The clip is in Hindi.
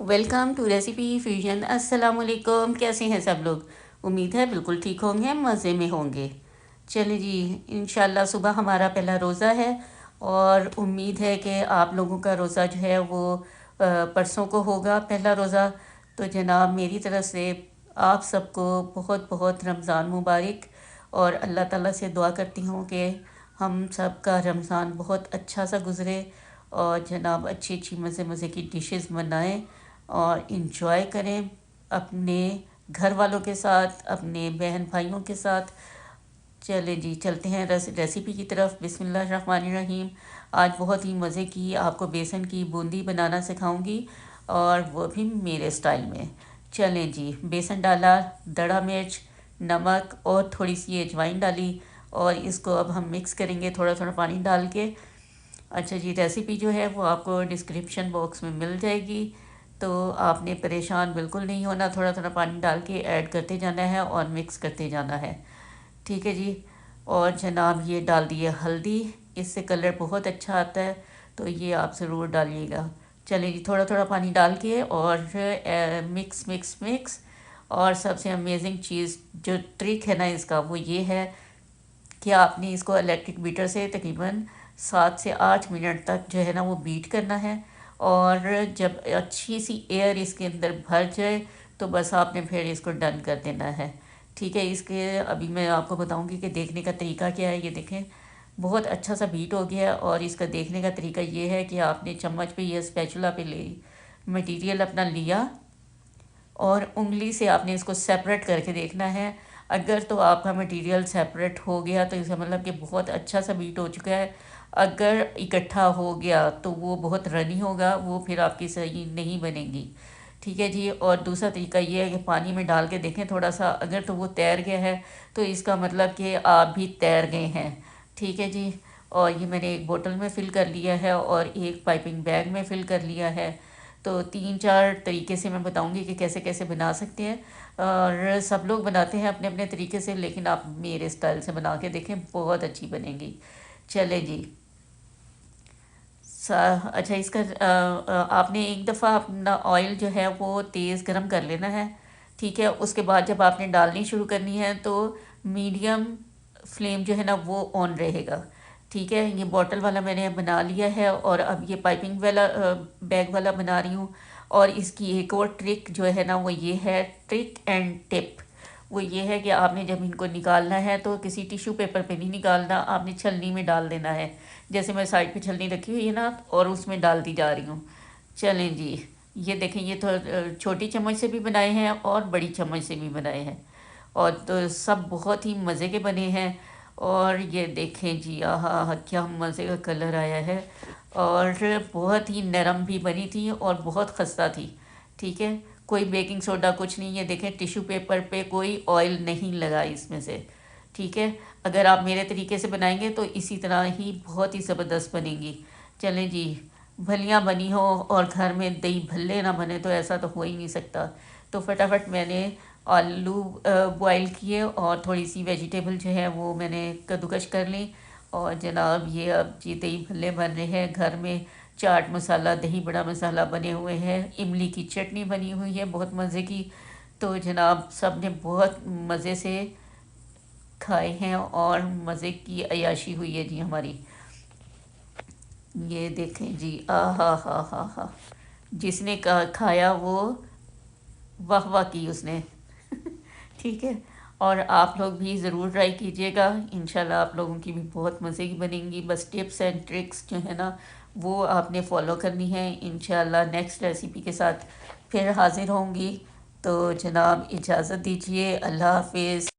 Welcome to recipe fusion. अस्सलाम वालेकुम। कैसे हैं सब लोग? उम्मीद है बिल्कुल ठीक होंगे, मज़े में होंगे। चलिए जी, इंशाल्लाह सुबह हमारा पहला रोज़ा है और उम्मीद है कि आप लोगों का रोज़ा जो है वो परसों को होगा पहला रोज़ा। तो जनाब मेरी तरफ़ से आप सबको बहुत बहुत रमज़ान मुबारक। और अल्लाह ताला से दुआ करती हूँ कि हम सब का रमज़ान बहुत अच्छा सा गुज़रे और जनाब अच्छी अच्छी मज़े मज़े की डिशेस बनाएं और इंजॉय करें अपने घर वालों के साथ, अपने बहन भाइयों के साथ। चले जी, चलते हैं रेसिपी की तरफ। बिस्मिल्लाहिर्रहमानिर्रहीम। आज बहुत ही मज़े की आपको बेसन की बूंदी बनाना सिखाऊंगी और वो भी मेरे स्टाइल में। चलें जी, बेसन डाला, दड़ा मिर्च, नमक और थोड़ी सी अजवाइन डाली और इसको अब हम मिक्स करेंगे थोड़ा थोड़ा पानी डाल के। अच्छा जी, रेसिपी जो है वो आपको डिस्क्रिप्शन बॉक्स में मिल जाएगी, तो आपने परेशान बिल्कुल नहीं होना। थोड़ा थोड़ा पानी डाल के ऐड करते जाना है और मिक्स करते जाना है। ठीक है जी। और जनाब ये डाल दिए हल्दी, इससे कलर बहुत अच्छा आता है, तो ये आप ज़रूर डालिएगा। चलिए जी, थोड़ा थोड़ा पानी डाल के और मिक्स मिक्स मिक्स। और सबसे अमेजिंग चीज़ जो ट्रिक है ना इसका, वो ये है कि आपने इसको इलेक्ट्रिक बीटर से तकरीबन 7 से 8 मिनट तक जो है ना वो बीट करना है। और जब अच्छी सी एयर इसके अंदर भर जाए तो बस आपने फिर इसको डन कर देना है। ठीक है, इसके अभी मैं आपको बताऊंगी कि देखने का तरीका क्या है। ये देखें, बहुत अच्छा सा बीट हो गया है। और इसका देखने का तरीका ये है कि आपने चम्मच पे या स्पैचुला पे ले मटेरियल अपना लिया और उंगली से आपने इसको सेपरेट करके देखना है। अगर तो आपका मटेरियल सेपरेट हो गया तो इसका मतलब कि बहुत अच्छा सा बीट हो चुका है। अगर इकट्ठा हो गया तो वो बहुत रनी होगा, वो फिर आपकी सही नहीं बनेगी। ठीक है जी। और दूसरा तरीका ये है कि पानी में डाल के देखें थोड़ा सा, अगर तो वो तैर गया है तो इसका मतलब कि आप भी तैर गए हैं। ठीक है जी। और ये मैंने एक बोतल में फ़िल कर लिया है और एक पाइपिंग बैग में फ़िल कर लिया है। तो 3-4 तरीके से मैं बताऊंगी कि कैसे कैसे बना सकते हैं। और सब लोग बनाते हैं अपने अपने तरीके से, लेकिन आप मेरे स्टाइल से बना के देखें, बहुत अच्छी बनेगी। चले जी। अच्छा, इसका आपने एक दफ़ा अपना ऑयल जो है वो तेज़ गरम कर लेना है। ठीक है, उसके बाद जब आपने डालनी शुरू करनी है तो मीडियम फ्लेम जो है ना वो ऑन रहेगा। ठीक है, ये बॉटल वाला मैंने बना लिया है और अब ये पाइपिंग वाला बैग वाला बना रही हूँ। और इसकी एक और ट्रिक जो है ना वो ये है, ट्रिक एंड टिप। वो ये है कि आपने जब इनको निकालना है तो किसी टिश्यू पेपर पे नहीं निकालना, आपने छलनी में डाल देना है। जैसे मैं साइड पे छलनी रखी हुई है ना और उसमें डालती जा रही हूँ। चलें जी, ये देखें, ये तो छोटी चम्मच से भी बनाए हैं और बड़ी चम्मच से भी बनाए हैं और तो सब बहुत ही मज़े के बने हैं। और ये देखें जी, आहा क्या मज़े का कलर आया है। और बहुत ही नरम भी बनी थी और बहुत खस्ता थी। ठीक है, कोई बेकिंग सोडा कुछ नहीं। ये देखें, टिश्यू पेपर पे कोई ऑयल नहीं लगा इसमें से। ठीक है, अगर आप मेरे तरीके से बनाएंगे तो इसी तरह ही बहुत ही ज़बरदस्त बनेगी। चलें जी, भलियाँ बनी हो और घर में दही भल्ले ना बने तो ऐसा तो हो ही नहीं सकता। तो फटाफट मैंने आलू बॉईल किए और थोड़ी सी वेजिटेबल जो है वो मैंने कद्दूकश कर ली। और जनाब ये अब जी दही भल्ले बन रहे हैं घर में। चाट मसाला, दही बड़ा मसाला बने हुए हैं, इमली की चटनी बनी हुई है बहुत मज़े की। तो जनाब सब ने बहुत मज़े से खाए हैं और मज़े की अयाशी हुई है जी हमारी। ये देखें जी, आ हा, जिसने खाया वो वाह वाह की उसने। ठीक है, और आप लोग भी ज़रूर ट्राई कीजिएगा। इंशाल्लाह आप लोगों की भी बहुत मज़े की बनेंगी। बस टिप्स एंड ट्रिक्स जो है ना वो आपने फॉलो करनी है। इंशाल्लाह नेक्स्ट रेसिपी के साथ फिर हाज़िर होंगी। तो जनाब इजाज़त दीजिए, अल्लाह हाफिज़।